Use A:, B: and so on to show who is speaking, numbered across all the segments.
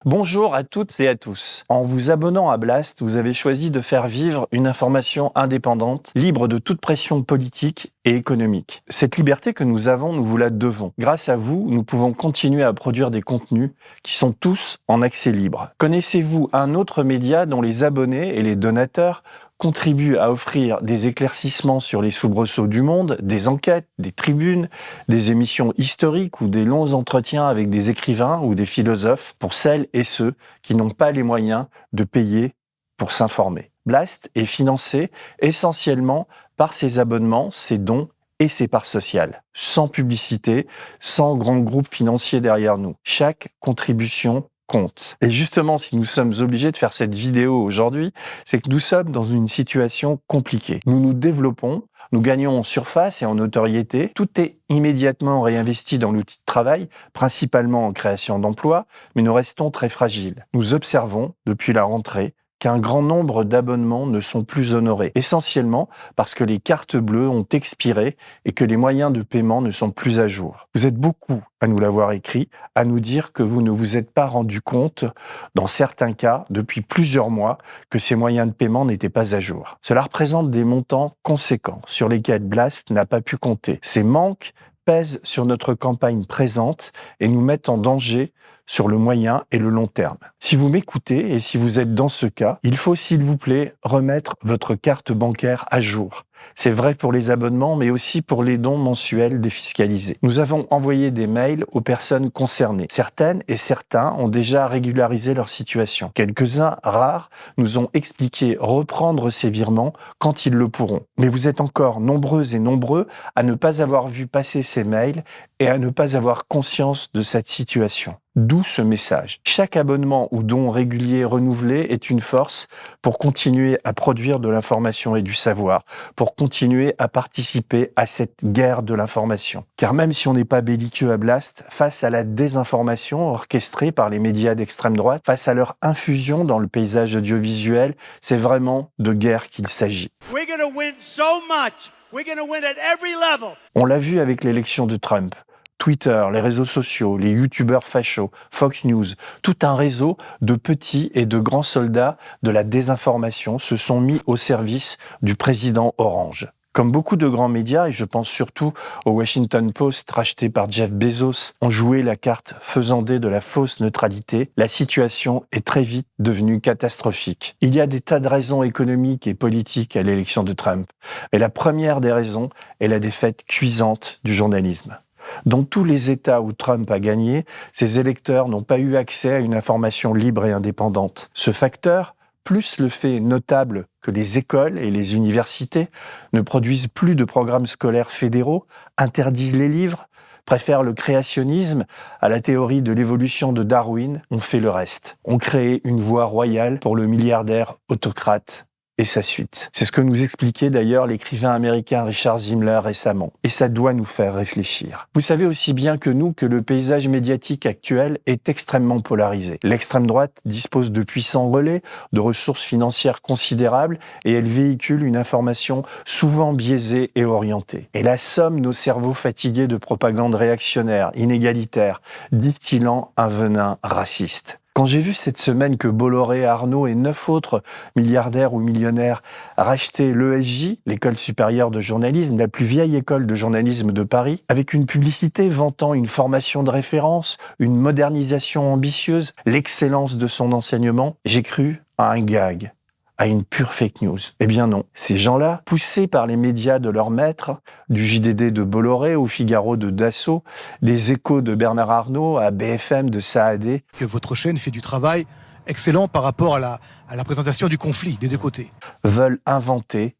A: Bonjour à toutes et à tous. En vous abonnant à Blast, vous avez choisi de faire vivre une information indépendante, libre de toute pression politique et économique. Cette liberté que nous avons, nous vous la devons. Grâce à vous, nous pouvons continuer à produire des contenus qui sont tous en accès libre. Connaissez-vous un autre média dont les abonnés et les donateurs contribuent à offrir des éclaircissements sur les soubresauts du monde, des enquêtes, des tribunes, des émissions historiques ou des longs entretiens avec des écrivains ou des philosophes pour celles et ceux qui n'ont pas les moyens de payer pour s'informer. Blast est financé essentiellement par ses abonnements, ses dons et ses parts sociales. Sans publicité, sans grand groupe financier derrière nous. Chaque contribution compte. Et justement, si nous sommes obligés de faire cette vidéo aujourd'hui, c'est que nous sommes dans une situation compliquée. Nous nous développons, nous gagnons en surface et en notoriété, tout est immédiatement réinvesti dans l'outil de travail, principalement en création d'emplois, mais nous restons très fragiles. Nous observons, depuis la rentrée, qu'un grand nombre d'abonnements ne sont plus honorés, essentiellement parce que les cartes bleues ont expiré et que les moyens de paiement ne sont plus à jour. Vous êtes beaucoup à nous l'avoir écrit, à nous dire que vous ne vous êtes pas rendu compte, dans certains cas, depuis plusieurs mois, que ces moyens de paiement n'étaient pas à jour. Cela représente des montants conséquents sur lesquels Blast n'a pas pu compter. Ces manques pèsent sur notre campagne présente et nous mettent en danger sur le moyen et le long terme. Si vous m'écoutez et si vous êtes dans ce cas, il faut s'il vous plaît remettre votre carte bancaire à jour. C'est vrai pour les abonnements, mais aussi pour les dons mensuels défiscalisés. Nous avons envoyé des mails aux personnes concernées. Certaines et certains ont déjà régularisé leur situation. Quelques-uns, rares, nous ont expliqué reprendre ces virements quand ils le pourront. Mais vous êtes encore nombreux et nombreux à ne pas avoir vu passer ces mails et à ne pas avoir conscience de cette situation. D'où ce message. Chaque abonnement ou don régulier renouvelé est une force pour continuer à produire de l'information et du savoir, pour continuer à participer à cette guerre de l'information. Car même si on n'est pas belliqueux à Blast, face à la désinformation orchestrée par les médias d'extrême droite, face à leur infusion dans le paysage audiovisuel, c'est vraiment de guerre qu'il s'agit.
B: We're gonna win so much. We're gonna win at every level.
A: On l'a vu avec l'élection de Trump. Twitter, les réseaux sociaux, les youtubeurs fachos, Fox News, tout un réseau de petits et de grands soldats de la désinformation se sont mis au service du président Orange. Comme beaucoup de grands médias, et je pense surtout au Washington Post racheté par Jeff Bezos, ont joué la carte faisandée de la fausse neutralité, la situation est très vite devenue catastrophique. Il y a des tas de raisons économiques et politiques à l'élection de Trump, mais la première des raisons est la défaite cuisante du journalisme. Dans tous les États où Trump a gagné, ses électeurs n'ont pas eu accès à une information libre et indépendante. Ce facteur, plus le fait notable que les écoles et les universités ne produisent plus de programmes scolaires fédéraux, interdisent les livres, préfèrent le créationnisme à la théorie de l'évolution de Darwin, ont fait le reste. On créé une voie royale pour le milliardaire autocrate et sa suite. C'est ce que nous expliquait d'ailleurs l'écrivain américain Richard Zimler récemment. Et ça doit nous faire réfléchir. Vous savez aussi bien que nous que le paysage médiatique actuel est extrêmement polarisé. L'extrême droite dispose de puissants relais, de ressources financières considérables et elle véhicule une information souvent biaisée et orientée. Elle assomme nos cerveaux fatigués de propagande réactionnaire, inégalitaire, distillant un venin raciste. Quand j'ai vu cette semaine que Bolloré, Arnault et 9 autres milliardaires ou millionnaires rachetaient l'ESJ, l'École supérieure de journalisme, la plus vieille école de journalisme de Paris, avec une publicité vantant une formation de référence, une modernisation ambitieuse, l'excellence de son enseignement, j'ai cru à un gag, à une pure fake news. Eh bien non. Ces gens-là, poussés par les médias de leurs maîtres, du JDD de Bolloré au Figaro de Dassault, des Échos de Bernard Arnault à BFM de Saadé,
C: que votre chaîne fait du travail excellent par rapport à la présentation du conflit des deux côtés,
A: veulent inventer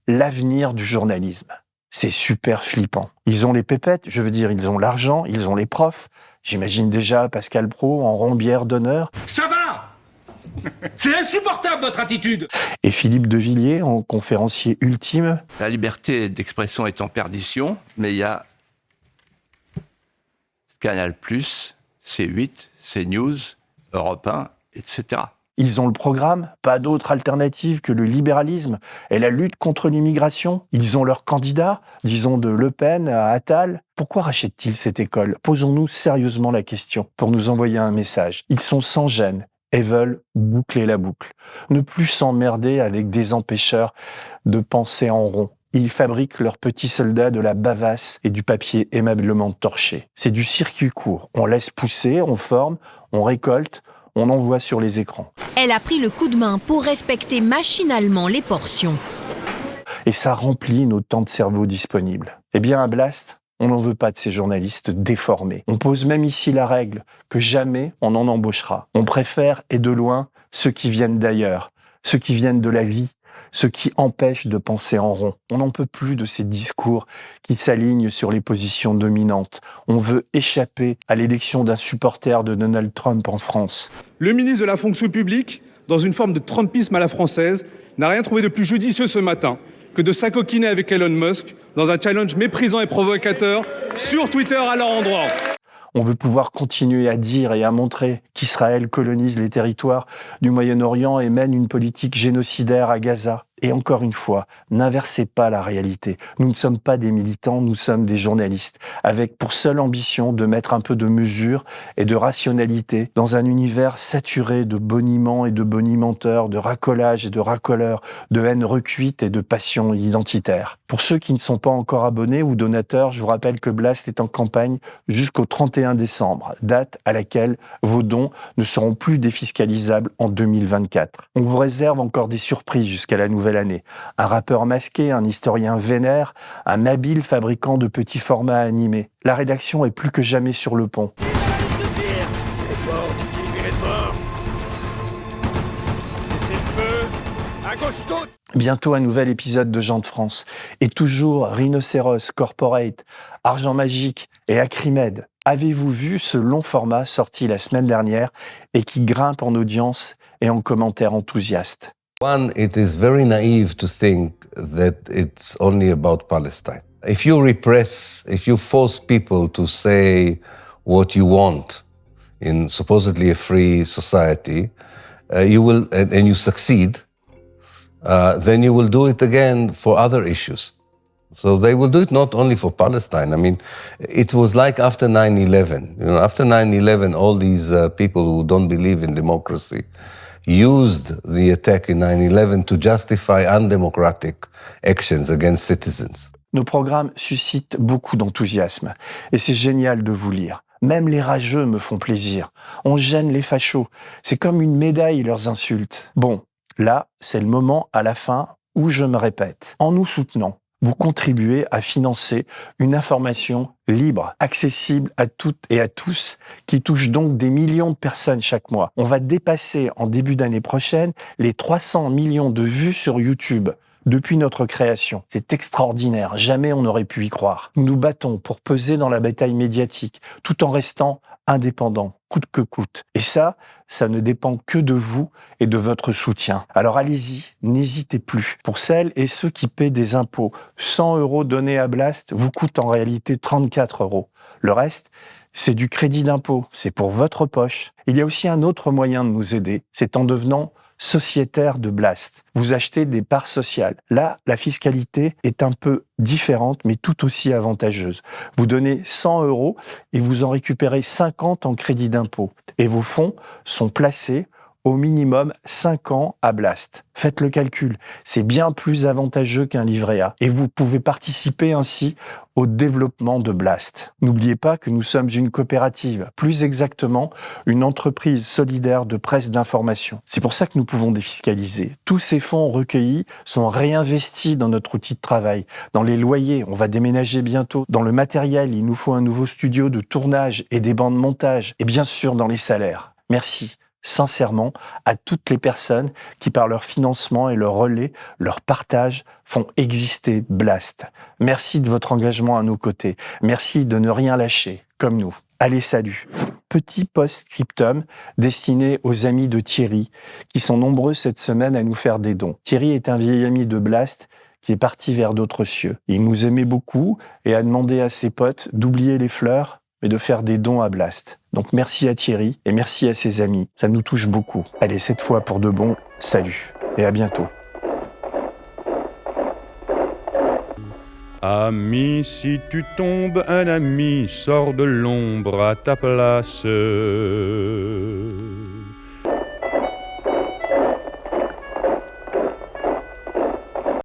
A: l'avenir du journalisme. C'est super flippant. Ils ont les pépettes, je veux dire, ils ont l'argent, ils ont les profs. J'imagine déjà Pascal Praud en rombière d'honneur.
D: Ça va! C'est insupportable votre attitude!
A: Et Philippe de Villiers en conférencier ultime.
E: La liberté d'expression est en perdition, mais il y a Canal+, C8, CNews, Europe 1, etc.
A: Ils ont le programme, pas d'autre alternative que le libéralisme et la lutte contre l'immigration. Ils ont leur candidat, disons de Le Pen à Attal. Pourquoi rachètent-ils cette école? Posons-nous sérieusement la question pour nous envoyer un message. Ils sont sans gêne et veulent boucler la boucle. Ne plus s'emmerder avec des empêcheurs de penser en rond. Ils fabriquent leurs petits soldats de la bavasse et du papier aimablement torché. C'est du circuit court. On laisse pousser, on forme, on récolte, on envoie sur les écrans.
F: Elle a pris le coup de main pour respecter machinalement les portions.
A: Et ça remplit nos temps de cerveau disponibles. Eh bien, à Blast, on n'en veut pas de ces journalistes déformés. On pose même ici la règle que jamais on en embauchera. On préfère, et de loin, ceux qui viennent d'ailleurs, ceux qui viennent de la vie, ceux qui empêchent de penser en rond. On n'en peut plus de ces discours qui s'alignent sur les positions dominantes. On veut échapper à l'élection d'un supporter de Donald Trump en France.
G: Le ministre de la fonction publique, dans une forme de trumpisme à la française, n'a rien trouvé de plus judicieux ce matin que de s'acoquiner avec Elon Musk dans un challenge méprisant et provocateur sur Twitter à leur endroit.
A: On veut pouvoir continuer à dire et à montrer qu'Israël colonise les territoires du Moyen-Orient et mène une politique génocidaire à Gaza. Et encore une fois, n'inversez pas la réalité. Nous ne sommes pas des militants, nous sommes des journalistes, avec pour seule ambition de mettre un peu de mesure et de rationalité dans un univers saturé de boniments et de bonimenteurs, de racolage et de racoleurs, de haine recuite et de passion identitaire. Pour ceux qui ne sont pas encore abonnés ou donateurs, je vous rappelle que Blast est en campagne jusqu'au 31 décembre, date à laquelle vos dons ne seront plus défiscalisables en 2024. On vous réserve encore des surprises jusqu'à la nouvelle année. Un rappeur masqué, un historien vénère, un habile fabricant de petits formats animés. La rédaction est plus que jamais sur le pont. Bientôt un nouvel épisode de Gens de France. Et toujours Rhinocéros, Corporate, Argent Magique et Acrimed. Avez-vous vu ce long format sorti la semaine dernière et qui grimpe en audience et en commentaires enthousiastes?
H: One, it is very naive to think that it's only about Palestine. If you repress, if you force people to say what you want in supposedly a free society, you will, and you succeed, then you will do it again for other issues. So they will do it not only for Palestine. I mean, it was like after 9/11. You know, after 9/11, all these people who don't believe in democracy used the attack in 9/11 to justify undemocratic actions against citizens.
A: Nos programmes suscitent beaucoup d'enthousiasme et c'est génial de vous lire. Même les rageux me font plaisir. On gêne les fachos. C'est comme une médaille leurs insultes. Bon, là, c'est le moment à la fin où je me répète. En nous soutenant, vous contribuez à financer une information libre, accessible à toutes et à tous, qui touche donc des millions de personnes chaque mois. On va dépasser en début d'année prochaine les 300 millions de vues sur YouTube depuis notre création. C'est extraordinaire, jamais on n'aurait pu y croire. Nous nous battons pour peser dans la bataille médiatique, tout en restant indépendants, coûte que coûte. Et ça ne dépend que de vous et de votre soutien. Alors allez-y, n'hésitez plus. Pour celles et ceux qui paient des impôts, 100 € donnés à Blast vous coûtent en réalité 34 €. Le reste, c'est du crédit d'impôt, c'est pour votre poche. Il y a aussi un autre moyen de nous aider, c'est en devenant sociétaire de Blast. Vous achetez des parts sociales. Là, la fiscalité est un peu différente, mais tout aussi avantageuse. Vous donnez 100 € et vous en récupérez 50 en crédit d'impôt. Et vos fonds sont placés au minimum 5 ans à Blast. Faites le calcul, c'est bien plus avantageux qu'un livret A. Et vous pouvez participer ainsi au développement de Blast. N'oubliez pas que nous sommes une coopérative, plus exactement une entreprise solidaire de presse d'information. C'est pour ça que nous pouvons défiscaliser. Tous ces fonds recueillis sont réinvestis dans notre outil de travail, dans les loyers, on va déménager bientôt, dans le matériel, il nous faut un nouveau studio de tournage et des bancs de montage, et bien sûr dans les salaires. Merci sincèrement à toutes les personnes qui, par leur financement et leur relais, leur partage, font exister Blast. Merci de votre engagement à nos côtés. Merci de ne rien lâcher, comme nous. Allez, salut. Petit post-scriptum destiné aux amis de Thierry, qui sont nombreux cette semaine à nous faire des dons. Thierry est un vieil ami de Blast qui est parti vers d'autres cieux. Il nous aimait beaucoup et a demandé à ses potes d'oublier les fleurs mais de faire des dons à Blast. Donc merci à Thierry et merci à ses amis. Ça nous touche beaucoup. Allez, cette fois pour de bon, salut et à bientôt.
I: Ami, si tu tombes, un ami sort de l'ombre à ta place.